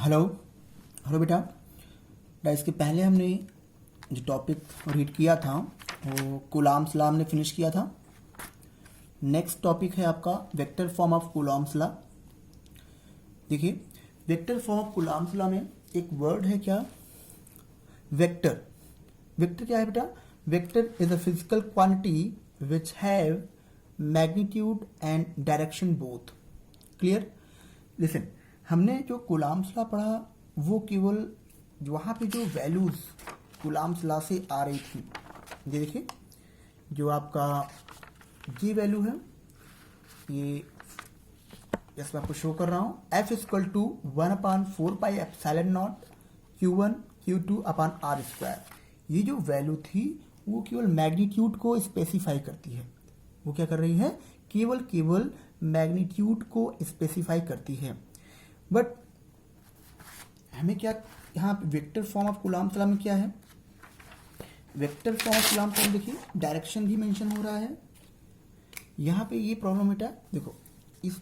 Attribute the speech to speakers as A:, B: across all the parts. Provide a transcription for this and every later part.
A: Hello hello बेटा इसके पहले हमने जो टॉपिक रीड किया था वो कूलॉम्स लॉ हमने फिनिश किया था। नेक्स्ट टॉपिक है आपका vector form of Coulomb's law. देखिए, vector form of Coulomb's law में एक वर्ड है क्या, वेक्टर। वेक्टर क्या है बेटा? Vector is a physical quantity which have magnitude and direction both. Clear? Listen, हमने जो कूलॉम्स लॉ पढ़ा वो केवल वहाँ पे जो वैल्यूज कूलॉम्स लॉ से आ रही थी, ये देखिए जो आपका ये वैल्यू है, ये जैसे मैं आपको शो कर रहा हूँ, F equal to 1/4πε0 Q1 Q2 upon R square. ये जो वैल्यू थी वो केवल मैग्नीट्यूड को स्पेसिफाई करती है। वो क्या कर रही है? केवल मैग्नीट्यूड को स्पेसिफाई करती है। बट हमें क्या यहाँ vector form of Coulomb's law में क्या है? Vector form of Coulomb's law में देखिए डायरेक्शन भी मेंशन हो रहा है। यहाँ पे ये प्रॉब्लम बेटा देखो, इस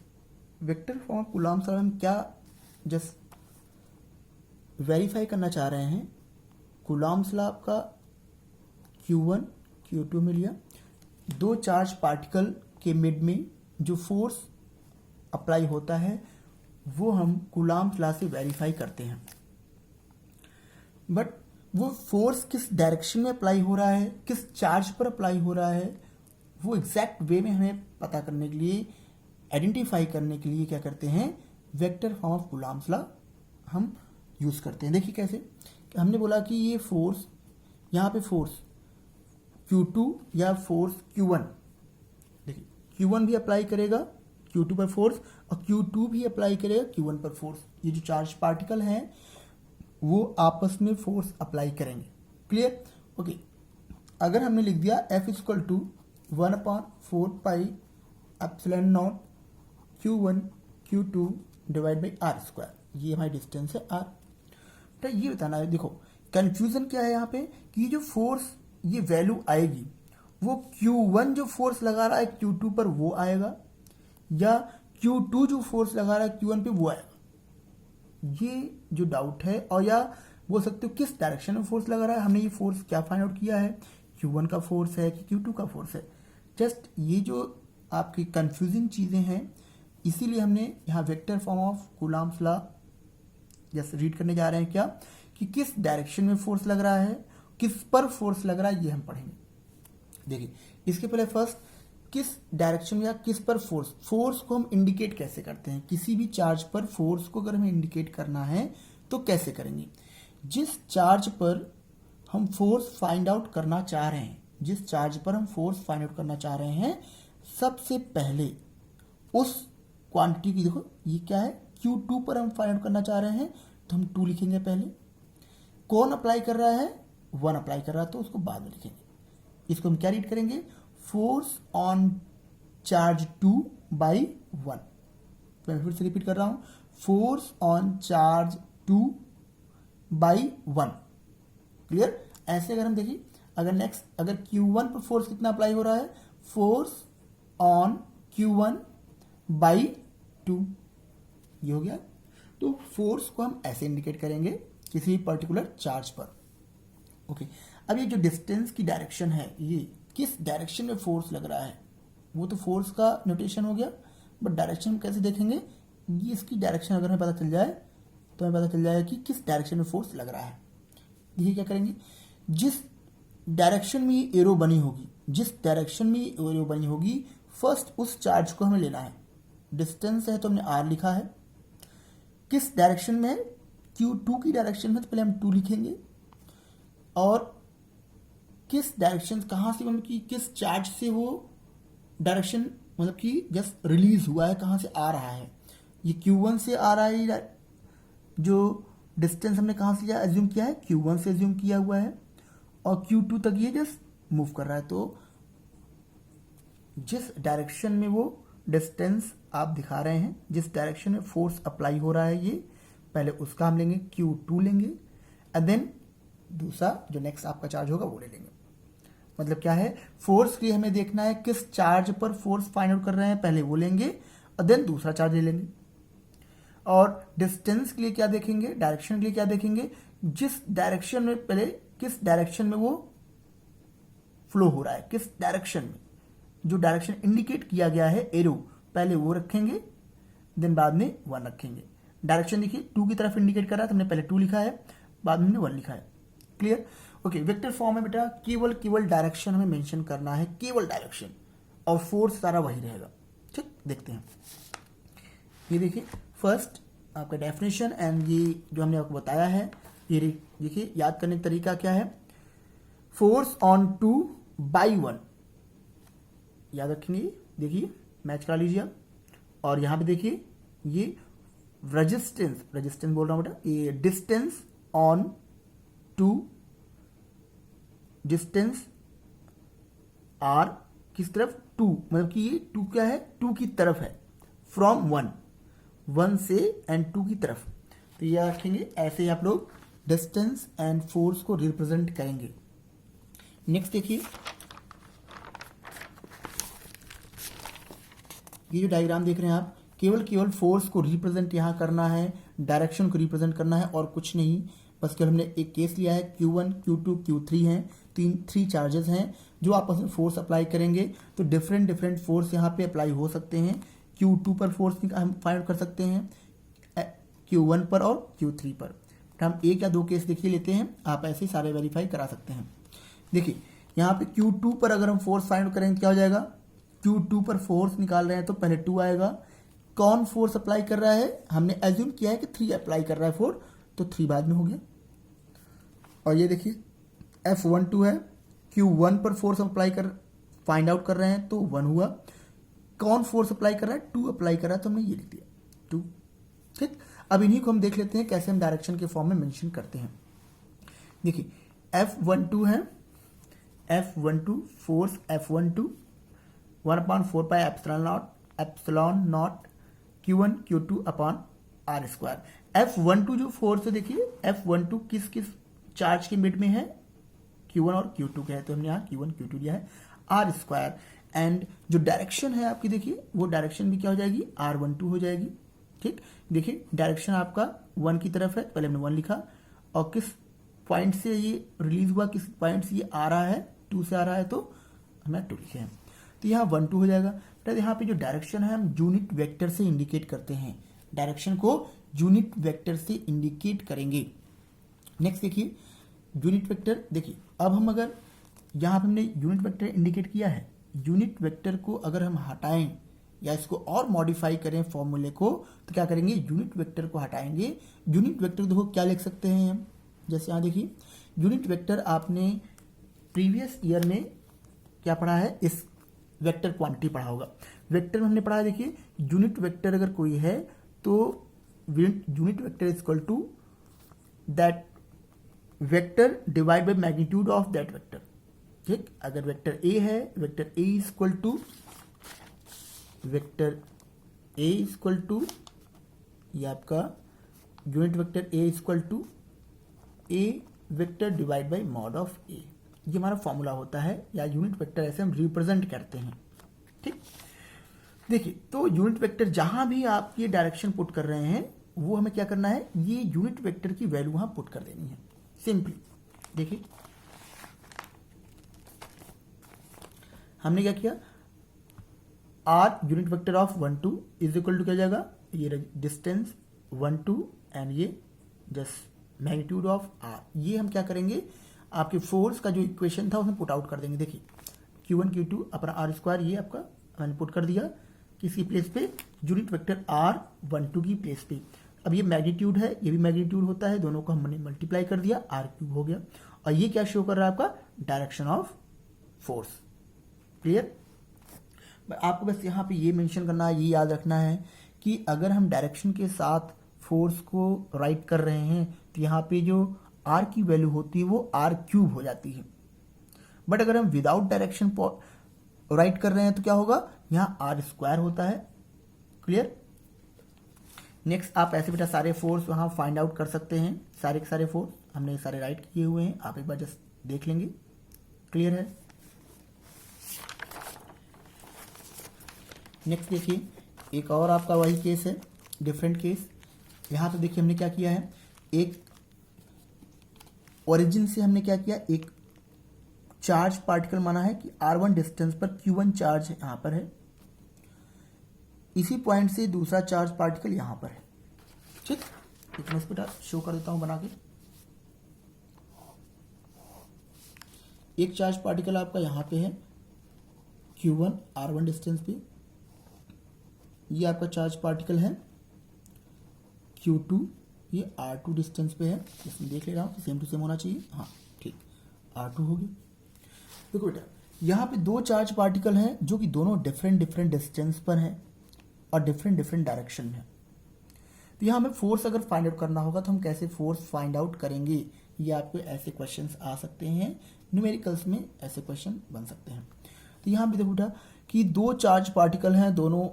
A: vector form of Coulomb's law में क्या जस्ट वेरीफाई करना चाह रहे हैं, कूलॉम्स लॉ आपका Q1 Q2 में लिया, दो चार्ज पार्टिकल के मिड में जो फोर्स अप्लाई होता है वो हम कूलॉम्स लॉ से वेरीफाई करते हैं। बट वो फोर्स किस डायरेक्शन में अप्लाई हो रहा है, किस चार्ज पर अप्लाई हो रहा है, वो एग्जैक्ट वे में हमें पता करने के लिए, आइडेंटिफाई करने के लिए क्या करते हैं, vector form of Coulomb's law हम यूज करते हैं। देखिए कैसे, हमने बोला कि ये फोर्स, यहाँ पे फोर्स Q2 या फोर्स Q1, देखिए Q1 भी अप्लाई करेगा Q2 पर फोर्स और Q2 भी अप्लाई करेगा Q1 पर फोर्स। ये जो चार्ज पार्टिकल हैं वो आपस में फोर्स अप्लाई करेंगे। क्लियर? ओके, अगर हमने लिख दिया F equal to 1/4πε0 Q1 Q2 divide by R square, ये हमारी डिस्टेंस है R। तो ये बताना है, देखो कंफ्यूजन क्या है यहाँ पे कि जो फोर्स ये वैल्यू आएगी वो Q1 जो फोर्स लगा रहा है Q2 पर वो आएगा या Q2 जो फोर्स लगा रहा है Q1 पे वो आएगा, ये जो डाउट है। और या बोल सकते हो किस डायरेक्शन में फोर्स लगा रहा है। हमने ये फोर्स क्या फाइंड आउट किया है, Q1 का फोर्स है कि Q2 का फोर्स है। जस्ट ये जो आपकी कंफ्यूजिंग चीज़ें हैं, इसीलिए हमने यहाँ vector form of Coulomb's law just read करने जा रहे हैं क्या, कि किस डायरेक्शन में फोर्स लग रहा है, किस पर फोर्स लग रहा है, ये हम पढ़ेंगे। देखिए इसके पहले फर्स्ट, किस डायरेक्शन में या किस पर फोर्स को हम इंडिकेट कैसे करते हैं। किसी भी चार्ज पर फोर्स को अगर हमें इंडिकेट करना है तो कैसे करेंगे? जिस चार्ज पर हम फोर्स फाइंड आउट करना चाह रहे हैं, जिस चार्ज पर हम फोर्स फाइंड आउट करना चाह रहे हैं, सबसे पहले उस क्वांटिटी की, देखो ये क्या है, Q2 पर हम फाइंड आउट करना चाह रहे हैं तो हम 2 लिखेंगे पहले। कौन अप्लाई कर रहा है? 1 अप्लाई कर रहा है तो उसको बाद में लिखेंगे। इसको हम क्या रीड करेंगे, फोर्स ऑन चार्ज 2 बाई 1। मैं फिर से रिपीट कर रहा हूं, force on charge 2 by 1। Clear? ऐसे अगर हम देखिए, अगर नेक्स्ट, अगर Q1 पर फोर्स कितना अप्लाई हो रहा है, फोर्स ऑन Q1 बाई 2, ये हो गया। तो फोर्स को हम ऐसे इंडिकेट करेंगे किसी पर्टिकुलर चार्ज पर। ओके, अब ये जो डिस्टेंस की डायरेक्शन है, ये किस डायरेक्शन में फोर्स लग रहा है, वो तो फोर्स का नोटेशन हो गया। बट डायरेक्शन हम कैसे देखेंगे, ये इसकी डायरेक्शन अगर हमें पता चल जाए तो हमें पता चल जाएगा कि किस डायरेक्शन में फोर्स लग रहा है। देखिए क्या करेंगे, जिस डायरेक्शन में ये एरो बनी होगी, जिस डायरेक्शन में ये एरो बनी होगी, फर्स्ट उस चार्ज को हमें लेना है। डिस्टेंस है तो हमने R लिखा है, किस डायरेक्शन में है, Q2 की डायरेक्शन में, तो पहले हम 2 लिखेंगे। और किस डायरेक्शन, कहाँ से, मतलब कि किस चार्ज से वो डायरेक्शन, मतलब कि जस्ट रिलीज हुआ है, कहाँ से आ रहा है, ये Q1 से आ रहा है। जो डिस्टेंस हमने कहाँ से एज्यूम किया है, Q1 से एज्यूम किया हुआ है, और Q2 तक ये जस्ट मूव कर रहा है। तो जिस डायरेक्शन में वो डिस्टेंस आप दिखा रहे हैं, जिस डायरेक्शन में फोर्स अप्लाई हो रहा है, ये पहले उसका हम लेंगे, Q2 लेंगे, एंड देन दूसरा जो नेक्स्ट आपका चार्ज होगा वो ले लेंगे। मतलब क्या है, फोर्स की हमें देखना है किस चार्ज पर फोर्स फाइंड आउट कर रहे हैं, पहले वो लेंगे और देन दूसरा चार्ज ले लेंगे। और डिस्टेंस के लिए क्या देखेंगे, डायरेक्शन के लिए क्या देखेंगे, जिस डायरेक्शन में पहले किस डायरेक्शन में वो फ्लो हो रहा है, किस डायरेक्शन में, जो डायरेक्शन इंडिकेट किया गया है एरो, पहले वो रखेंगे, देन बाद में 1 रखेंगे। डायरेक्शन देखिए 2 की तरफ इंडिकेट कर रहा है तो हमने पहले 2 लिखा है, बाद में हमने 1 लिखा है। क्लियर? ओके, वेक्टर फॉर्म में बेटा केवल डायरेक्शन हमें मेंशन करना है, केवल डायरेक्शन, और फोर्स सारा वही रहेगा। ठीक, देखते हैं। ये देखिए फर्स्ट आपका डेफिनेशन एंड ये जो हमने आपको बताया है, ये देखिए याद करने का तरीका क्या है। फोर्स ऑन 2 बाई 1 याद रखेंगे, देखिए मैच करा लीजिए आप। और यहां पे देखिए ये रेजिस्टेंस बोल रहा हूं बेटा, ये डिस्टेंस ऑन 2, डिस्टेंस आर किस तरफ 2, मतलब कि ये 2 क्या है, 2 की तरफ है, फ्रॉम 1 से एंड 2 की तरफ। तो ये रखेंगे, ऐसे ही आप लोग डिस्टेंस एंड फोर्स को रिप्रेजेंट करेंगे। नेक्स्ट देखिए, ये जो डायग्राम देख रहे हैं आप, केवल फोर्स को रिप्रेजेंट यहां करना है, डायरेक्शन को रिप्रेजेंट करना है और कुछ नहीं। बस केवल हमने एक केस लिया है, Q1, Q2, Q3 हैं, 3 चार्जेस हैं जो आपस में फोर्स अप्लाई करेंगे। तो डिफरेंट फोर्स यहाँ पे अप्लाई हो सकते हैं। Q2 पर फोर्स हम फाइंड कर सकते हैं, Q1 पर और Q3 पर। तो हम 1 या 2 केस देखिए लेते हैं, आप ऐसे ही सारे वेरीफाई करा सकते हैं। देखिए यहाँ पे Q2 पर अगर हम फोर्स फाइंड करेंगे क्या हो जाएगा, Q2 पर फोर्स निकाल रहे हैं तो पहले 2 आएगा। कौन फोर्स अप्लाई कर रहा है, हमने एज्यूम किया है कि 3 अप्लाई कर रहा है फोर्स, तो 3 बाद में हो गया। और ये देखिए F12 है, Q1 पर फोर्स अप्लाई कर फाइंड आउट कर रहे हैं तो 1 हुआ। कौन फोर्स अप्लाई कर रहा है, 2 अप्लाई कर रहा है तो हमने ये लिख दिया 2। ठीक, अब इन्हीं को हम देख लेते हैं कैसे हम डायरेक्शन के फॉर्म में मेंशन करते हैं। देखिए F12 है, F12 force F12 1/4 pi epsilon naught Q1 Q2 upon R square. F12 जो फोर्स है, देखिए F12 किस किस चार्ज के मिड में है, Q1 और Q2 के है, तो हमने यहाँ Q1 Q2 लिया है, R स्क्वायर। एंड जो डायरेक्शन है आपकी, देखिए वो डायरेक्शन भी क्या हो जाएगी, R12 हो जाएगी। ठीक, देखिए डायरेक्शन आपका 1 की तरफ है, पहले हमने 1 लिखा, और किस पॉइंट से ये रिलीज हुआ, किस पॉइंट से ये आ रहा है, 2 से आ रहा है, तो हमें 2 लिखे हैं, तो यहाँ 1 2 हो जाएगा। तो यहाँ पे जो डायरेक्शन है हम यूनिट वेक्टर से इंडिकेट करते हैं, डायरेक्शन को यूनिट वेक्टर से इंडिकेट करेंगे। नेक्स्ट देखिए यूनिट वेक्टर, देखिए अब हम अगर यहाँ पे हमने यूनिट वेक्टर इंडिकेट किया है, यूनिट वेक्टर को अगर हम हटाएं या इसको और मॉडिफाई करें फॉर्मूले को, तो क्या करेंगे, यूनिट वेक्टर को हटाएंगे। यूनिट वेक्टर देखो क्या लिख सकते हैं हम, जैसे यहाँ देखिए यूनिट वेक्टर आपने प्रीवियस ईयर में क्या पढ़ा है, इस वेक्टर क्वांटिटी पढ़ा होगा। वेक्टर में हमने पढ़ा है, देखिए यूनिट वेक्टर अगर कोई है तो unit vector is equal to that vector divide by magnitude of that vector. ठीक, अगर वेक्टर ए है, vector A is equal to ये आपका unit vector A is equal to A vector divide by mod of A, ये हमारा formula होता है, या यूनिट वेक्टर ऐसे हम रिप्रेजेंट करते हैं। ठीक, देखिए तो यूनिट वेक्टर जहां भी आप ये डायरेक्शन पुट कर रहे हैं वो हमें क्या करना है, ये यूनिट वेक्टर की वैल्यू वहां पुट कर देनी है सिंपली। देखिए हमने क्या किया, r unit vector of 1 2 is equal to क्या जाएगा, ये डिस्टेंस 1 2 एंड ये जस्ट मैग्नीट्यूड ऑफ आर। ये हम क्या करेंगे, आपके फोर्स का जो इक्वेशन था उसमें पुट आउट कर देंगे। देखिए Q1 Q2 अपना R स्क्वायर, ये आपका मैंने पुट कर दिया किसकी प्लेस पे, यूनिट वेक्टर R12 की प्लेस पे। अब ये मैग्नीट्यूड है, ये भी मैग्नीट्यूड होता है, दोनों को हमने मल्टीप्लाई कर दिया, R³ हो गया। और ये क्या शो कर रहा है, आपका डायरेक्शन ऑफ फोर्स। क्लियर? आपको बस यहाँ पे ये मेंशन करना है, ये याद रखना है कि अगर हम डायरेक्शन के साथ फोर्स को राइट कर रहे हैं तो यहाँ पे जो R की वैल्यू होती है वो R³ हो जाती है। बट अगर हम विदाउट डायरेक्शन राइट कर रहे हैं तो क्या होगा, यहाँ R स्क्वायर होता है। क्लियर? नेक्स्ट आप ऐसे बेटा सारे फोर्स वहाँ फाइंड आउट कर सकते हैं, सारे के सारे फोर्स हमने सारे राइट किए हुए हैं, आप एक बार जस्ट देख लेंगे। क्लियर है? नेक्स्ट देखिए एक और आपका वही केस है, डिफरेंट केस। यहाँ पे देखिए हमने क्या किया है, एक ओरिजिन से हमने क्या किया, एक चार्ज पार्टिकल माना है कि r1 डिस्टेंस पर q1 चार्ज यहाँ पर है, इसी पॉइंट से दूसरा चार्ज पार्टिकल यहाँ पर है। ठीक, एक मैं इसको शो कर देता हूँ बना के। एक चार्ज पार्टिकल आपका यहाँ पे है q1 r1 डिस्टेंस पे, ये आपका चार्ज पार्टिकल है q2, ये r2 डिस्टेंस पे है। इसमें देख ले रहा हूँ कि सेम टू सेम होना चाहिए, हाँ ठीक, r2 हो गया। देखो बेटा यहाँ पे दो चार्ज पार्टिकल हैं जो कि दोनों डिफरेंट डिफरेंट डिस्टेंस पर हैं और डिफरेंट डिफरेंट डायरेक्शन में। तो यहाँ हमें फोर्स अगर फाइंड आउट करना होगा तो हम कैसे फोर्स फाइंड आउट करेंगे, ये आपको ऐसे क्वेश्चंस आ सकते हैं, न्यूमेरिकल्स में ऐसे क्वेश्चन बन सकते हैं। तो यहाँ पे देखो बेटा कि दो चार्ज पार्टिकल हैं, दोनों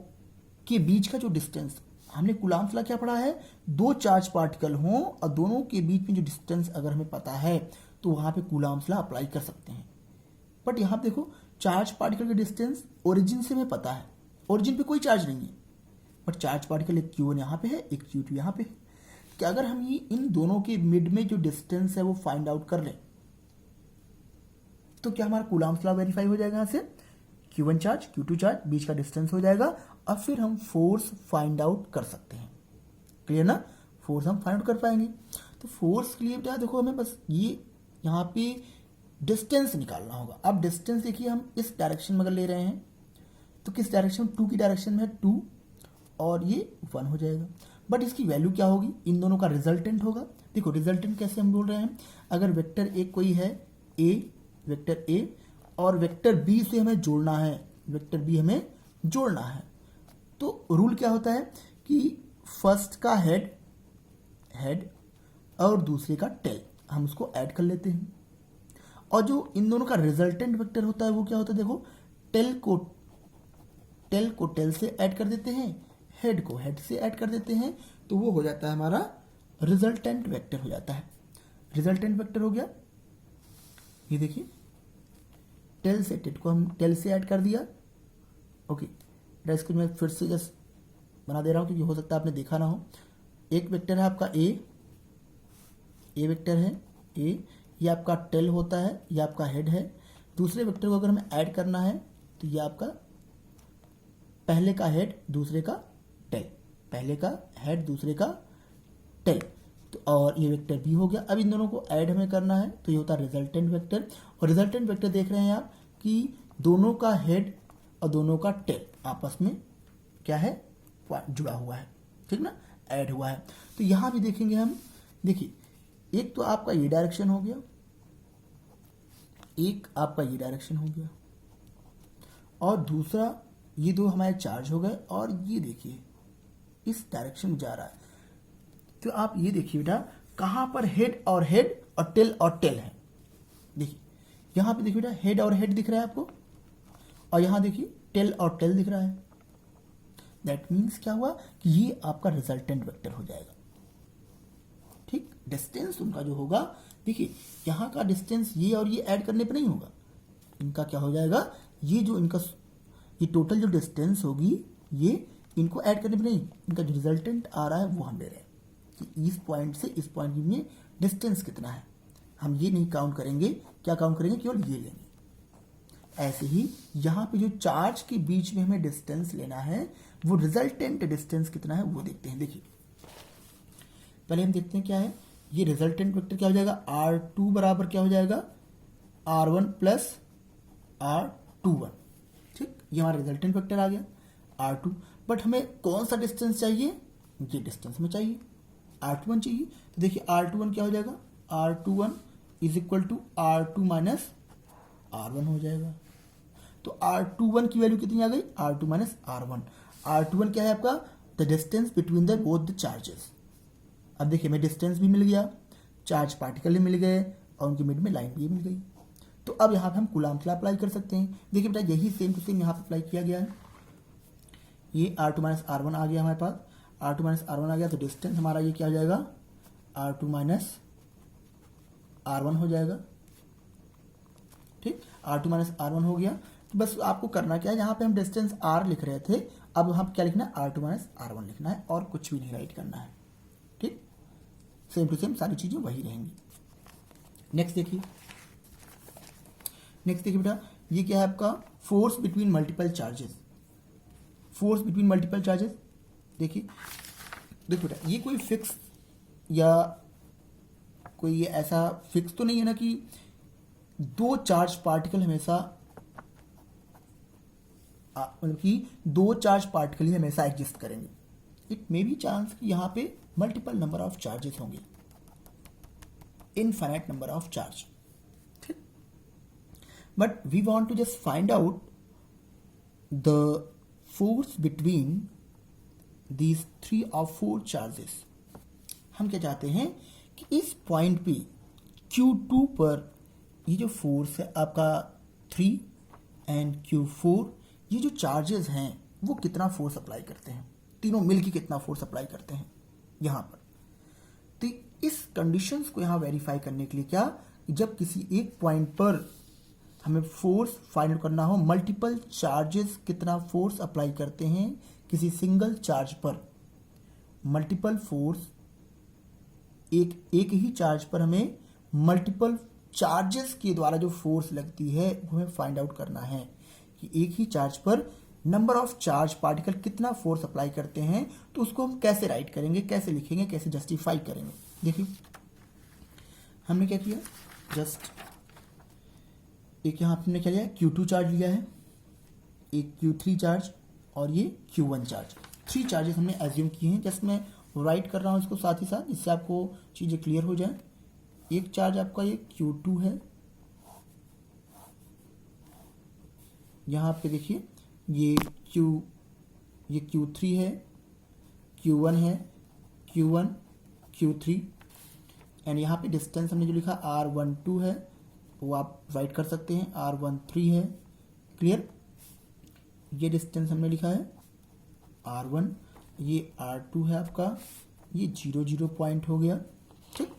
A: के बीच का जो डिस्टेंस, हमने कूलम्ब्स लॉ क्या पढ़ा है, दो चार्ज पार्टिकल हों और दोनों के बीच में जो डिस्टेंस अगर हमें पता है तो वहाँ पे कूलम्ब्स लॉ अप्लाई कर सकते हैं। बट यहाँ पे देखो चार्ज पार्टिकल का डिस्टेंस ओरिजिन से हमें पता है, ओरिजिन पे कोई चार्ज नहीं है, बट चार्ज पार्टिकल एक q1 यहाँ पे है, एक q2 यहाँ पे है। कि अगर हम ये इन दोनों के मिड में जो डिस्टेंस है वो फाइंड आउट कर लें तो क्या हमारा कूलम्ब्स लॉ वेरीफाई हो जाएगा, यहाँ से q1 चार्ज q2 चार्ज बीच का डिस्टेंस हो जाएगा और फिर हम फोर्स फाइंड आउट कर सकते हैं। क्लियर ना, फोर्स हम फाइंड आउट कर पाएंगे। तो फोर्स के लिए बेटा देखो हमें बस ये यहाँ पे डिस्टेंस निकालना होगा। अब डिस्टेंस देखिए हम इस डायरेक्शन में अगर ले रहे हैं तो किस डायरेक्शन, 2 की डायरेक्शन में है 2 और ये 1 हो जाएगा। बट इसकी वैल्यू क्या होगी, इन दोनों का रिजल्टेंट होगा। देखो रिजल्टेंट कैसे हम बोल रहे हैं, अगर वेक्टर ए कोई है ए, वेक्टर ए और वेक्टर बी से हमें जोड़ना है, वेक्टर बी हमें जोड़ना है, तो रूल क्या होता है कि फर्स्ट का हेड हेड और दूसरे का टेल, हम उसको ऐड कर लेते हैं। और जो इन दोनों का रिजल्टेंट वेक्टर होता है वो क्या होता है, देखो टेल को टेल से ऐड कर देते हैं, हेड को हेड से ऐड कर देते हैं, तो वो हो जाता है हमारा रिजल्टेंट वेक्टर हो जाता है। रिजल्टेंट वेक्टर हो गया, ये देखिए टेल से टेल को हम टेल से ऐड कर दिया। ओके, इसको मैं फिर से जस्ट बना दे रहा हूँ क्योंकि हो सकता है आपने देखा ना हो। एक वेक्टर है आपका ए वेक्टर है ए, ये आपका टेल होता है, ये आपका हेड है। दूसरे वेक्टर को अगर हमें ऐड करना है तो ये आपका पहले का हेड दूसरे का टेल, पहले का हेड दूसरे का टेल, तो और ये वेक्टर बी हो गया। अब इन दोनों को ऐड हमें करना है तो ये होता है रिजल्टेंट वेक्टर। और रिजल्टेंट वेक्टर देख रहे हैं आप कि दोनों का हेड और दोनों का टेल आपस में क्या है, जुड़ा हुआ है, ठीक ना, ऐड हुआ है। तो यहां भी देखेंगे हम, देखिए एक तो आपका ये डायरेक्शन हो गया, एक आपका ये डायरेक्शन हो गया और दूसरा ये दो हमारे चार्ज हो गए और ये देखिए इस डायरेक्शन में जा रहा है। तो आप ये देखिए बेटा कहां पर हेड और टेल है। देखिए यहां पे देखिए बेटा हेड और हेड दिख रहा है आपको और यहां देखिए टेल और टेल दिख रहा है। दैट मीन्स क्या हुआ कि ये आपका रिजल्टेंट वेक्टर हो जाएगा। ठीक, डिस्टेंस उनका जो होगा, देखिए यहाँ का डिस्टेंस ये और ये ऐड करने पे नहीं होगा, इनका क्या हो जाएगा, ये जो इनका ये टोटल जो डिस्टेंस होगी ये इनको ऐड करने पे नहीं, इनका जो रिजल्टेंट आ रहा है वो हम ले रहे हैं कि इस पॉइंट से इस पॉइंट में डिस्टेंस कितना है। हम ये नहीं काउंट करेंगे, क्या काउंट करेंगे, केवल ये लेंगे। ऐसे ही यहाँ पे जो चार्ज के बीच में हमें डिस्टेंस लेना है वो रिजल्टेंट डिस्टेंस कितना है वो देखते हैं। देखिए पहले हम देखते हैं क्या है, ये रिजल्टेंट वेक्टर क्या हो जाएगा, R2 बराबर क्या हो जाएगा, R1 प्लस R21। ठीक, ये हमारा रिजल्टेंट वेक्टर आ गया R2। बट हमें कौन सा डिस्टेंस चाहिए, ये डिस्टेंस में चाहिए, R21 चाहिए। तो देखिए R21 क्या हो जाएगा, R21 is equal to R2 minus R1 हो जाएगा। तो R21 की वैल्यू कितनी आ गई, R2 माइनस R1। R21 क्या है आपका, the distance between the both the charges. अब देखिए हमें डिस्टेंस भी मिल गया, चार्ज पार्टिकल भी मिल गए और उनके मिड में लाइन भी मिल गई। तो अब यहाँ पे हम कूलम्ब्स लॉ अप्लाई कर सकते हैं। देखिए बेटा यही सेम टू सेम यहाँ पे अप्लाई किया गया है। ये R2 माइनस R1 आ गया हमारे पास, R2 माइनस R1 आ गया तो डिस्टेंस हमारा ये क्या हो जाएगा, R2 माइनस R1 हो जाएगा। ठीक, R2 माइनस R1 हो गया। तो बस आपको करना क्या है, यहाँ पे हम डिस्टेंस R लिख रहे थे, अब हम क्या लिखना है, R2 माइनस R1 लिखना है और कुछ भी नहीं राइट करना है। सेम टू सेम सारी चीज़ें वही रहेंगी। नेक्स्ट देखिए बेटा, ये क्या है आपका force between multiple charges. Force between multiple charges देखिए बेटा, ये कोई फिक्स या कोई ये ऐसा फिक्स तो नहीं है ना कि दो चार्ज पार्टिकल हमेशा मतलब कि दो चार्ज पार्टिकल ही हमेशा एग्जिस्ट करेंगे। इट मे बी चांस कि यहाँ पे मल्टीपल नंबर ऑफ चार्जेस होंगे, इनफाइनाइट नंबर ऑफ चार्ज, ठीक। But we want to just find out the force between these 3 और 4 चार्जेस। हम क्या चाहते हैं कि इस पॉइंट पे Q2 पर ये जो फोर्स है आपका 3 एंड Q4, ये जो चार्जेस हैं वो कितना फोर्स अप्लाई करते हैं, तीनों मिलके कितना फोर्स अप्लाई करते हैं यहाँ पर। तो इस कंडीशंस को यहाँ वेरीफाई करने के लिए क्या, जब किसी एक पॉइंट पर हमें फोर्स फाइंड आउट करना हो, मल्टीपल चार्जेस कितना फोर्स अप्लाई करते हैं किसी सिंगल चार्ज पर, मल्टीपल फोर्स एक ही चार्ज पर हमें मल्टीपल चार्जेस के द्वारा जो फोर्स लगती है वो हमें फाइंड आउट करना है कि एक ही चार्ज पर नंबर ऑफ चार्ज पार्टिकल कितना फोर्स अप्लाई करते हैं। तो उसको हम कैसे राइट करेंगे, कैसे लिखेंगे, कैसे जस्टिफाई करेंगे। देखिए हमने क्या किया, जस्ट एक यहाँ हमने क्या लिया, Q2 चार्ज लिया है, एक Q3 चार्ज और ये Q1 चार्ज, 3 चार्जेस हमने एज्यूम किए हैं। जस्ट मैं राइट कर रहा हूँ इसको साथ ही साथ, जिससे आपको चीज़ें क्लियर हो जाए। एक चार्ज आपका ये Q2 है, यहाँ पे देखिए ये Q3 है, Q1 है, Q1 Q3 एंड यहाँ पे डिस्टेंस हमने जो लिखा R12 है वो आप राइट कर सकते हैं, R13 है, क्लियर। ये डिस्टेंस हमने लिखा है R1, ये R2 है आपका, ये 0 पॉइंट हो गया, ठीक।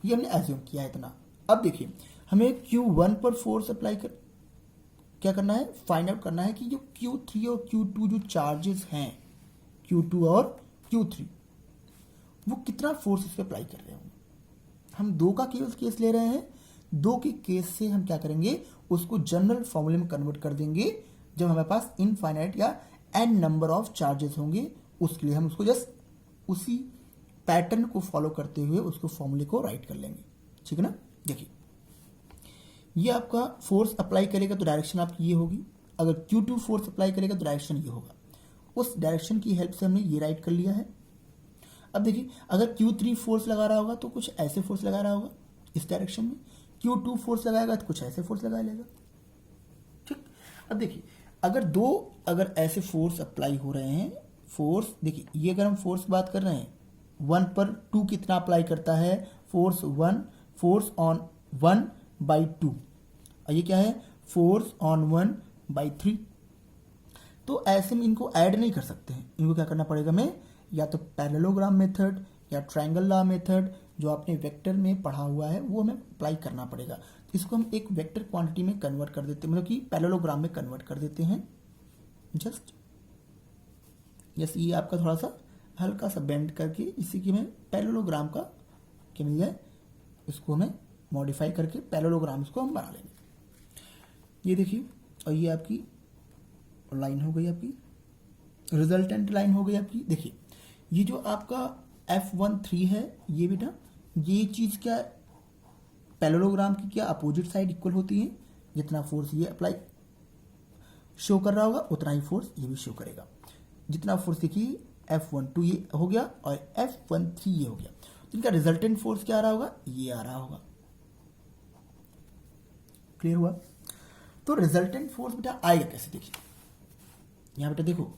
A: ये हमने एज्यूम किया है इतना। अब देखिए हमें Q1 पर फोर्स अप्लाई क्या करना है, फाइंड आउट करना है कि जो Q3 और Q2 जो चार्जेस हैं, Q2 और Q3, वो कितना फोर्स इस पर अप्लाई कर रहे होंगे। हम दो का केवल केस ले रहे हैं, दो के केस से हम क्या करेंगे, उसको जनरल फॉर्मूले में कन्वर्ट कर देंगे। जब हमारे पास इनफाइनाइट या n नंबर ऑफ चार्जेस होंगे, उसके लिए हम उसको जस्ट उसी पैटर्न को फॉलो करते हुए उसको फॉर्मूले को राइट कर लेंगे, ठीक है ना। देखिए ये आपका फोर्स अप्लाई करेगा तो डायरेक्शन आपकी ये होगी, अगर Q2 फोर्स अप्लाई करेगा तो डायरेक्शन ये होगा। उस डायरेक्शन की हेल्प से हमने ये राइट कर लिया है। अब देखिए अगर Q3 फोर्स लगा रहा होगा तो कुछ ऐसे फोर्स लगा रहा होगा इस डायरेक्शन में, Q2 फोर्स लगाएगा तो कुछ ऐसे फोर्स लगा लेगा, ठीक। अब देखिए अगर ऐसे फोर्स अप्लाई हो रहे हैं, फोर्स देखिए ये अगर हम फोर्स की बात कर रहे हैं, 1 पर 2 कितना अप्लाई करता है, फोर्स 1, फोर्स ऑन 1/2, और ये क्या है, फोर्स ऑन 1/3। तो ऐसे में इनको ऐड नहीं कर सकते हैं, इनको क्या करना पड़ेगा हमें, या तो पैरेललोग्राम मेथड या ट्रायंगल लॉ मेथड जो आपने वेक्टर में पढ़ा हुआ है वो हमें अप्लाई करना पड़ेगा। इसको हम एक वेक्टर क्वांटिटी में कन्वर्ट कर देते हैं, मतलब कि पैरेललोग्राम में कन्वर्ट कर देते हैं। जस्ट ये आपका थोड़ा सा हल्का सा बेंड करके इसी की हमें पैरेललोग्राम का क्या मिल जाए, इसको हमें मॉडिफाई करके पैरेललोग्राम इसको हम बना लेंगे। ये देखिए, और ये आपकी लाइन हो गई, आपकी रिजल्टेंट लाइन हो गई आपकी। देखिए ये जो आपका F13 है, ये बेटा ये चीज़ क्या पैरेललोग्राम की क्या अपोजिट साइड इक्वल होती है, जितना फोर्स ये अप्लाई शो कर रहा होगा उतना ही फोर्स ये भी शो करेगा। जितना फोर्स देखिए F12 ये हो गया और F13 ये हो गया, तो इनका रिजल्टेंट फोर्स क्या आ रहा होगा, ये आ रहा होगा। क्लियर हुआ। तो रिजल्टेंट फोर्स बेटा आएगा कैसे, देखिए यहाँ बेटा देखो,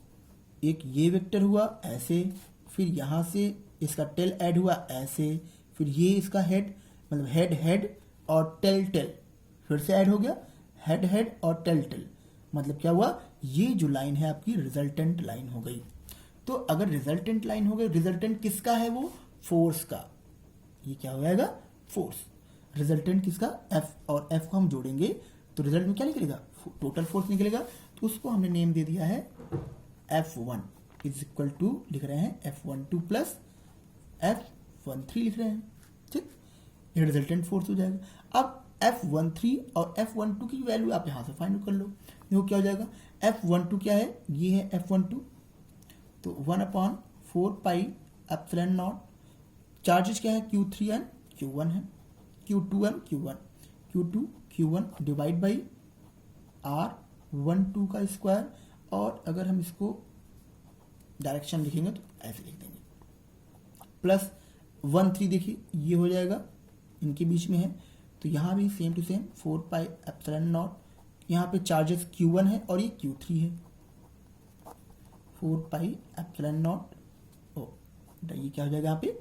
A: एक ये वेक्टर हुआ ऐसे, फिर यहाँ से इसका टेल ऐड हुआ ऐसे, फिर ये इसका हेड मतलब हेड हेड और टेल टेल फिर से ऐड हो गया, हेड हेड और टेल टेल, मतलब क्या हुआ, ये जो लाइन है आपकी रिजल्टेंट लाइन हो गई। तो अगर रिजल्टेंट लाइन हो गई, रिजल्टेंट किसका है, वो फोर्स का, ये क्या हो जाएगा, फोर्स। रिजल्टेंट किसका, एफ, और एफ को हम जोड़ेंगे तो रिजल्ट में क्या निकलेगा, टोटल फोर्स निकलेगा। तो उसको हमने नेम दे दिया है F1 इज इक्वल टू, लिख रहे हैं F12 प्लस F13 लिख रहे हैं, ठीक, ये रिजल्टेंट फोर्स हो जाएगा। अब F13 और F12 की वैल्यू आप यहाँ से फाइंड कर लो। देखो क्या हो जाएगा, F12 क्या है, ये है F12, तो 1/4 पाई एप्सिलॉन नॉट। चार्जेस क्या है, Q3 एंड Q1 है, Q2 and Q1, Q2 Q1 divide by R12 का स्क्वायर। और अगर हम इसको डायरेक्शन लिखेंगे तो ऐसे लिख देंगे, प्लस 13 देखिए ये हो जाएगा, इनके बीच में है, तो यहाँ भी same to same 4 pi epsilon naught. यहाँ पे चार्जेस Q1 है और ये Q3 है, 4 पाई एप्सिलॉन नॉट। ओ ये क्या हो जाएगा यहाँ पे,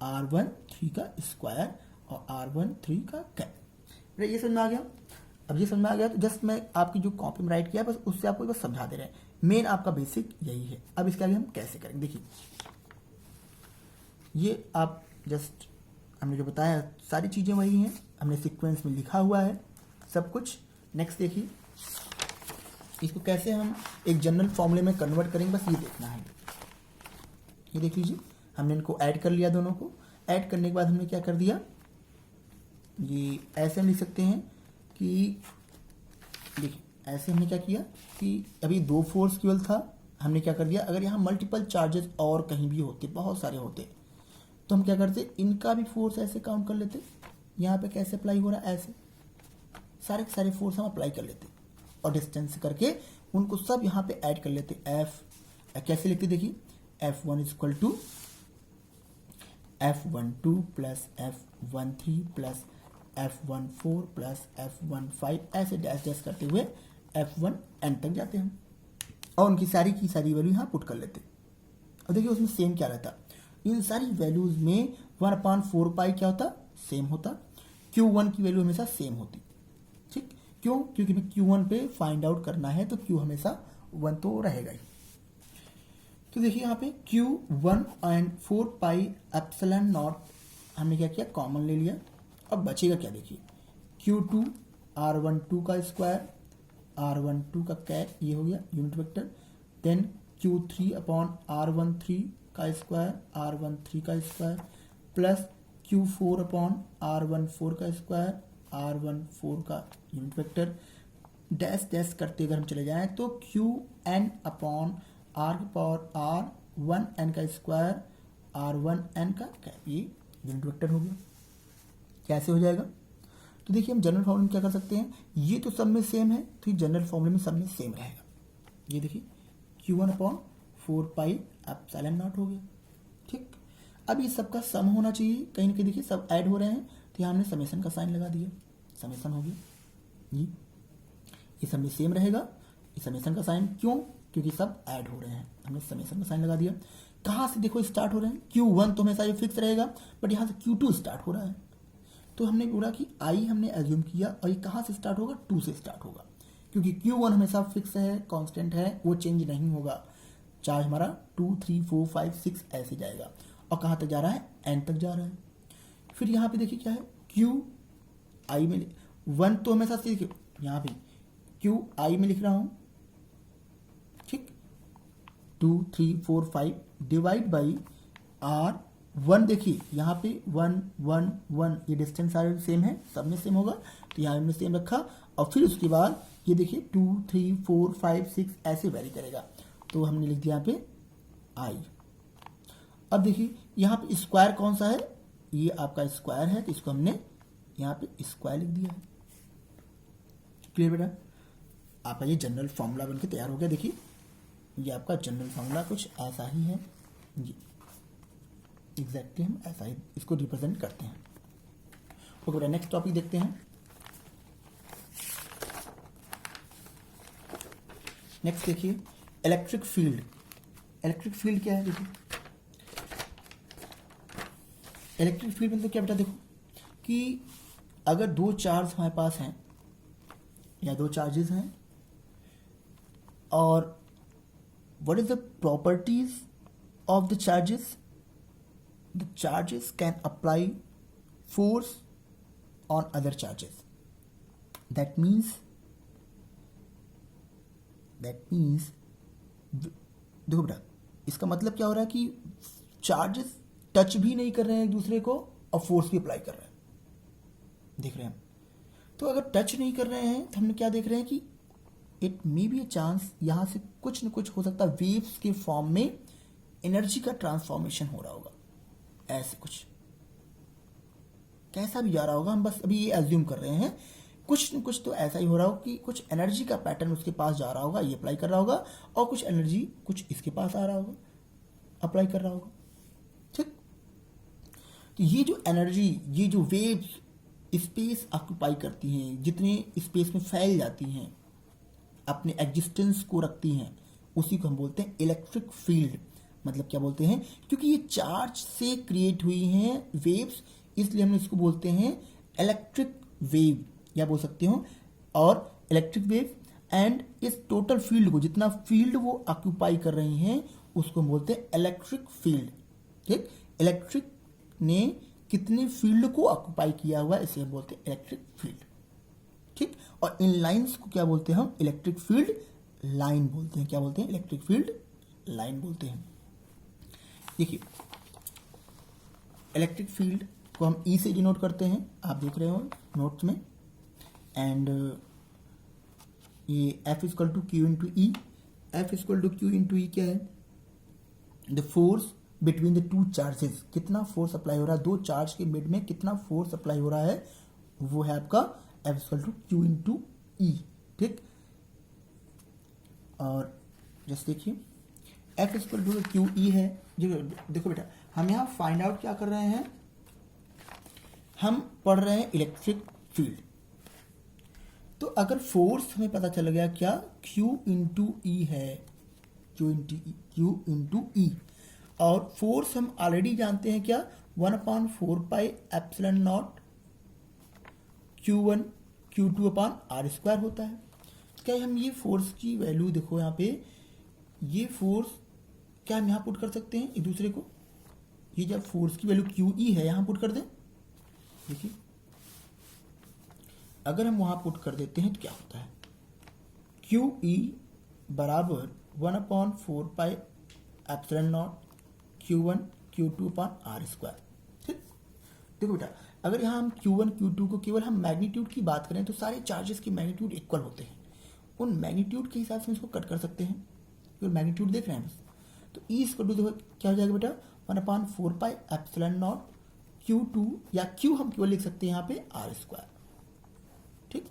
A: R13 का स्क्वायर और R13 का कैप। ये समझ में आ गया। अब ये समझ में आ गया तो जस्ट मैं आपकी जो कॉपी में राइट किया बस उससे आपको बस समझा दे रहे हैं, मेन आपका बेसिक यही है। अब इसके आगे हम कैसे करेंगे, देखिए ये आप जस्ट हमने जो बताया सारी चीज़ें वही हैं, हमने सीक्वेंस में लिखा हुआ है सब कुछ। नेक्स्ट देखिए इसको कैसे हम एक जनरल फॉर्मूले में कन्वर्ट करेंगे, बस ये देखना है। ये देख लीजिए हमने इनको ऐड कर लिया, दोनों को ऐड करने के बाद हमने क्या कर दिया, ये ऐसे हम लिख सकते हैं कि देखिए ऐसे हमने क्या किया कि अभी 2 फोर्स केवल था, हमने क्या कर दिया, अगर यहाँ मल्टीपल चार्जेस और कहीं भी होते, बहुत सारे होते, तो हम क्या करते, इनका भी फोर्स ऐसे काउंट कर लेते। यहाँ पे कैसे अप्लाई हो रहा है, ऐसे सारे के सारे फोर्स हम अप्लाई कर लेते और डिस्टेंस करके उनको सब यहाँ पे ऐड कर लेते। एफ कैसे लिखते, देखिए F1 equal to F12 plus F13 plus F14 plus F15, ऐसे डैश डैश करते हुए F1n तक जाते हैं और उनकी सारी की सारी वैल्यू यहाँ पुट कर लेते। और देखिए उसमें सेम क्या रहता, इन सारी वैल्यूज में 1/4 पाई क्या होता, सेम होता। Q1 की वैल्यू हमेशा सेम होती, ठीक, क्यों, क्योंकि हमें Q1 पे फाइंड आउट करना है तो Q हमेशा 1 तो रहेगा ही। तो देखिए यहाँ पे Q1 and 4 pi epsilon not हमने क्या किया, कॉमन ले लिया। अब बचेगा क्या, देखिए Q2 R12 का स्क्वायर, R12 का कैप, ये हो गया unit vector, then Q3 upon R13 का स्क्वायर, R13 का square, plus Q4 upon R14 का स्क्वायर, R14 का यूनिट वेक्टर, डैश डैश करते अगर हम चले जाएं तो Qn अपॉन R की पावर R1n का स्क्वायर, R1n का कैप, ये यूनिट वेक्टर हो गया। कैसे हो जाएगा, तो देखिए हम जनरल फॉर्मूले में क्या कर सकते हैं, ये तो सब में सेम है तो ये जनरल फॉर्मूले में सब में सेम रहेगा। ये देखिए Q1 upon 4 pi epsilon not हो गया, ठीक। अब ये सबका सम होना चाहिए, कहीं ना कहीं देखिए सब ऐड हो रहे हैं तो यहाँ हमने समेशन का साइन लगा दिया, समेशन हो गया। ये सब में सेम रहेगा, ये समेशन का साइन, क्यों, क्योंकि सब ऐड हो रहे हैं, हमने समेशन का साइन लगा दिया। कहाँ से देखो स्टार्ट हो रहे हैं, Q1 तो हमेशा ये फिक्स रहेगा, बट यहाँ से Q2 स्टार्ट हो रहा है, तो हमने बोला कि आई हमने एज्यूम किया और ये कहाँ से स्टार्ट होगा, 2 से स्टार्ट होगा, क्योंकि Q1 हमेशा फिक्स है, कांस्टेंट है, वो चेंज नहीं होगा। चार्ज हमारा 2 3 4 5 6 ऐसे जाएगा और कहाँ तक जा रहा है, n तक जा रहा है। फिर यहाँ पे देखिए क्या है, Q आई में 1 तो हमेशा से यहाँ पे Q आई में लिख रहा हूँ, ठीक, 2 3 4 5 डिवाइड बाई R1, देखिए यहाँ पे 1 1 1, ये डिस्टेंस सारे सेम है, सब में सेम होगा तो यहाँ हमने सेम रखा। और फिर उसके बाद ये देखिए 2 3 4 5 6 ऐसे वेरी करेगा, तो हमने लिख दिया यहाँ पे आई। अब देखिए यहाँ पे स्क्वायर कौन सा है, ये आपका स्क्वायर है, तो इसको हमने यहाँ पे स्क्वायर लिख दिया है। क्लियर बेटा, आपका ये जनरल फॉर्मूला बनके तैयार हो गया। देखिए ये आपका जनरल फॉर्मूला कुछ ऐसा ही है, जी एग्जैक्टली हम ऐसा ही इसको रिप्रेजेंट करते हैं। ओके बेटा, नेक्स्ट टॉपिक देखते हैं। नेक्स्ट देखिए इलेक्ट्रिक फील्ड। इलेक्ट्रिक फील्ड क्या है, देखिए इलेक्ट्रिक फील्ड मतलब क्या बेटा, देखो कि अगर 2 चार्ज हमारे पास हैं या 2 चार्जेस हैं, और what is the properties of the charges? The charges can apply force on other charges. That means देखो बेटा, इसका मतलब क्या हो रहा है कि चार्जेस टच भी नहीं कर रहे हैं एक दूसरे को और फोर्स भी अप्लाई कर रहे हैं, देख रहे हैं हम। तो अगर टच नहीं कर रहे हैं तो हमने क्या देख रहे हैं कि it may be a chance यहाँ से कुछ न कुछ हो सकता है, वेव्स के फॉर्म में एनर्जी का ट्रांसफॉर्मेशन हो रहा होगा, ऐसे कुछ कैसा भी जा रहा होगा, हम बस अभी ये एज्यूम कर रहे हैं, कुछ न कुछ तो ऐसा ही हो रहा होगा कि कुछ एनर्जी का पैटर्न उसके पास जा रहा होगा, ये अप्लाई कर रहा होगा, और कुछ एनर्जी कुछ इसके पास आ रहा होगा, अप्लाई कर रहा होगा। ठीक, तो ये जो एनर्जी, ये जो वेव्स स्पेस ऑक्यूपाई करती हैं, जितने स्पेस में फैल जाती हैं, अपने एग्जिस्टेंस को रखती हैं, उसी को हम बोलते हैं इलेक्ट्रिक फील्ड। मतलब क्या बोलते हैं, क्योंकि ये चार्ज से क्रिएट हुई हैं वेव्स, इसलिए हम इसको बोलते हैं इलेक्ट्रिक वेव, या बोल सकते हो, और इलेक्ट्रिक वेव। एंड इस टोटल फील्ड को, जितना फील्ड वो ऑक्यूपाई कर रही हैं, उसको हम बोलते हैं इलेक्ट्रिक फील्ड। ठीक, इलेक्ट्रिक ने कितने फील्ड को ऑक्यूपाई किया हुआ, इसे हम बोलते हैं इलेक्ट्रिक फील्ड। ठीक, और इन लाइंस को क्या बोलते हैं हम, इलेक्ट्रिक फील्ड लाइन बोलते हैं। क्या बोलते हैं, इलेक्ट्रिक फील्ड लाइन बोलते हैं। देखिए, इलेक्ट्रिक फील्ड को हम ई से डिनोट करते हैं, आप देख रहे हो नोट्स में। एंड ये F equal to Q into E. F equal to Q into E क्या है, the force between the two charges, कितना फोर्स अप्लाई हो रहा है, दो चार्ज के मिड में कितना फोर्स अप्लाई हो रहा है, वो है आपका F equal to Q into E. ठीक, और जस्ट देखिए F equal to Q E है। देखो बेटा, हम यहाँ फाइंड आउट क्या कर रहे हैं, हम पढ़ रहे हैं इलेक्ट्रिक फील्ड। तो अगर फोर्स हमें पता चल गया क्या, Q इंटू ई है, Q इंटू ई, और फोर्स हम ऑलरेडी जानते हैं क्या, 1/4 pi epsilon naught Q1 Q2 upon r square होता है। क्या हम ये फोर्स की वैल्यू, देखो यहाँ पे ये फोर्स क्या हम यहाँ पुट कर सकते हैं एक दूसरे को, ये जब फोर्स की वैल्यू QE है यहाँ पुट कर दें। देखिए, अगर हम वहाँ पुट कर देते हैं तो क्या होता है, QE बराबर 1/4 pi epsilon naught Q1 Q2 upon r square. ठीक, देखो बेटा, अगर यहाँ हम Q1 Q2 को केवल हम मैग्नीट्यूड की बात करें तो सारे चार्जेस की मैग्नीट्यूड इक्वल होते हैं, उन मैग्नीट्यूड के हिसाब से इसको कट कर सकते हैं, केवल मैग्नीट्यूड देख रहे हैं बस। तो ई इसको देखो क्या हो जाएगा बेटा, 1/4 पाई एप्सिलॉन नॉट Q2, या Q हम केवल लिख सकते हैं यहाँ पे आर स्क्वायर। ठीक,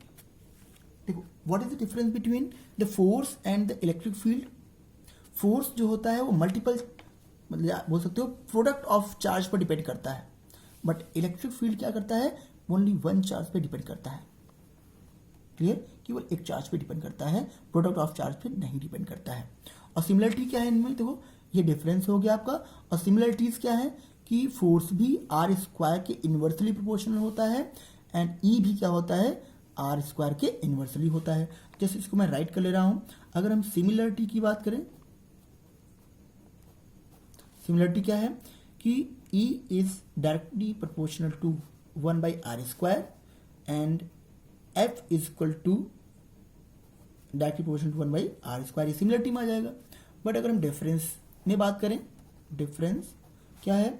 A: देखो what is the difference between the force and the electric field. Force जो होता है वो मल्टीपल, मतलब बोल सकते हो प्रोडक्ट ऑफ चार्ज पर डिपेंड करता है, बट इलेक्ट्रिक फील्ड क्या करता है, ओनली वन चार्ज पे डिपेंड करता है। क्लियर, केवल एक चार्ज पे डिपेंड करता है, प्रोडक्ट ऑफ चार्ज पे नहीं डिपेंड करता है। और सिमिलरिटी क्या है इनमें, देखो ये डिफरेंस हो गया आपका। और सिमिलरिटीज क्या है कि फोर्स भी आर स्क्वायर के इन्वर्सली प्रोपोर्शनल होता है, एंड ई भी क्या होता है, आर स्क्वायर के इन्वर्सली होता है। जैसे इसको मैं राइट कर ले रहा हूं। अगर हम सिमिलरिटी की बात करें, सिमिलरिटी क्या है कि E is directly proportional to 1 by r square and F is equal to directly proportional to 1 by r square, similarity में आ जाएगा। बट अगर हम डिफरेंस में बात करें, डिफरेंस क्या है,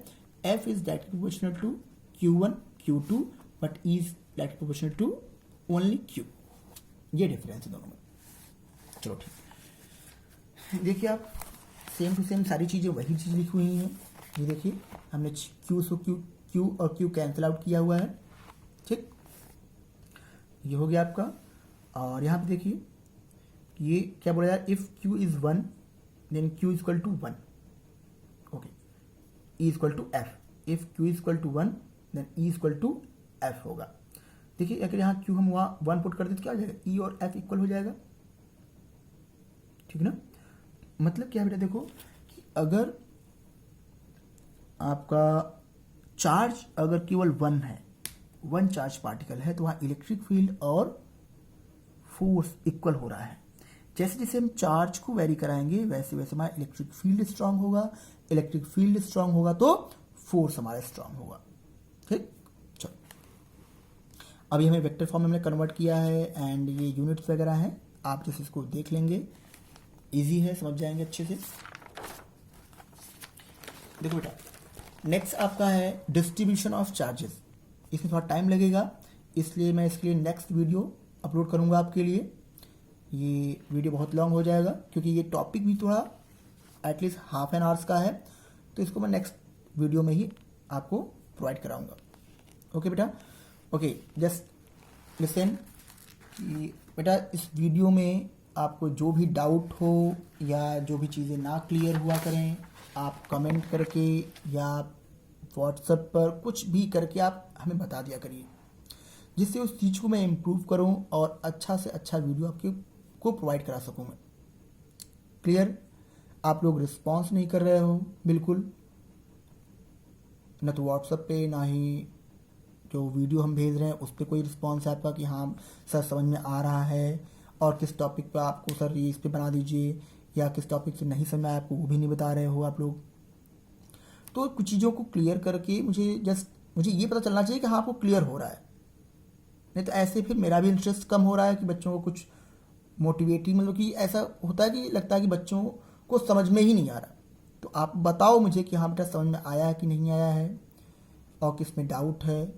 A: F is directly proportional to Q1 Q2 but E is directly proportional to only Q। ये डिफरेंस है दोनों में। चलो ठीक, देखिए आप सेम टू सेम सारी चीज़ें वही चीज़ लिखी हुई हैं। ये देखिए, हमने Q से Q और Q कैंसिल आउट किया हुआ है। ठीक, ये हो गया आपका। और यहाँ पे देखिए, ये क्या बोला जाए, if Q is 1 then Q is equal to 1, okay, E is equal to F। If Q is equal to 1 then E is equal to F होगा। देखिए, अगर यहाँ Q हम वहाँ 1 पुट कर दे तो क्या हो जाएगा, E और F इक्वल हो जाएगा। ठीक ना, मतलब क्या बेटा, देखो कि अगर आपका चार्ज अगर केवल 1 है, 1 चार्ज पार्टिकल है, तो वहाँ इलेक्ट्रिक फील्ड और फोर्स इक्वल हो रहा है। जैसे जैसे हम चार्ज को वेरी कराएंगे वैसे वैसे हमारा इलेक्ट्रिक फील्ड स्ट्रांग होगा, इलेक्ट्रिक फील्ड स्ट्रांग होगा तो फोर्स हमारा स्ट्रांग होगा। ठीक, चलो अभी हमें वेक्टर फॉर्म में हमने कन्वर्ट किया है, एंड ये यूनिट्स वगैरह हैं, आप जैसे इसको देख लेंगे, इजी है, समझ जाएंगे अच्छे से। देखो बेटा, नेक्स्ट आपका है डिस्ट्रीब्यूशन ऑफ चार्जेस। इसमें थोड़ा टाइम लगेगा, इसलिए मैं इसके लिए नेक्स्ट वीडियो अपलोड करूँगा आपके लिए। ये वीडियो बहुत लॉन्ग हो जाएगा क्योंकि ये टॉपिक भी थोड़ा एटलीस्ट हाफ एन आवर्स का है, तो इसको मैं नेक्स्ट वीडियो में ही आपको प्रोवाइड कराऊंगा। ओके बेटा, ओके जस्ट लिसन कि बेटा इस वीडियो में आपको जो भी डाउट हो या जो भी चीज़ें ना क्लियर हुआ करें, आप कमेंट करके या व्हाट्सएप पर कुछ भी करके आप हमें बता दिया करिए, जिससे उस चीज़ को मैं इम्प्रूव करूं और अच्छा से अच्छा वीडियो आपके को प्रोवाइड करा सकूं मैं। क्लियर? आप लोग रिस्पॉन्स नहीं कर रहे हो बिल्कुल, न तो व्हाट्सएप पे ना ही जो वीडियो हम भेज रहे हैं उस पर कोई रिस्पॉन्स है आपका कि हाँ सर समझ में आ रहा है, और किस टॉपिक पर आपको सर ये इस पर बना दीजिए, या किस टॉपिक से नहीं समझ में आया आपको वो भी नहीं बता रहे हो आप लोग। तो कुछ चीज़ों को क्लियर करके मुझे ये पता चलना चाहिए कि हाँ आपको क्लियर हो रहा है, नहीं तो ऐसे फिर मेरा भी इंटरेस्ट कम हो रहा है कि बच्चों को कुछ मोटिवेटिव, मतलब कि ऐसा होता है कि लगता है कि बच्चों को समझ में ही नहीं आ रहा। तो आप बताओ मुझे कि हाँ बेटा समझ में आया है कि नहीं आया है, और किस में डाउट है,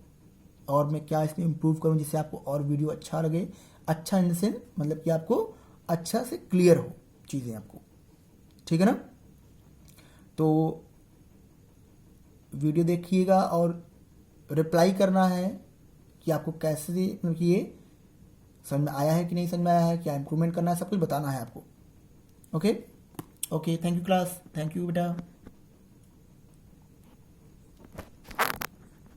A: और मैं क्या इसमें इम्प्रूव करूँ जिससे आपको और वीडियो अच्छा लगे। अच्छा इन द सेंस मतलब कि आपको अच्छा से क्लियर हो चीज़ें आपको, ठीक है ना। तो वीडियो देखिएगा और रिप्लाई करना है कि आपको कैसे, मतलब कि ये समझ में आया है कि नहीं समझ में आया है, क्या इम्प्रूवमेंट करना है, सब कुछ बताना है आपको। Okay okay, thank you class, thank you बेटा।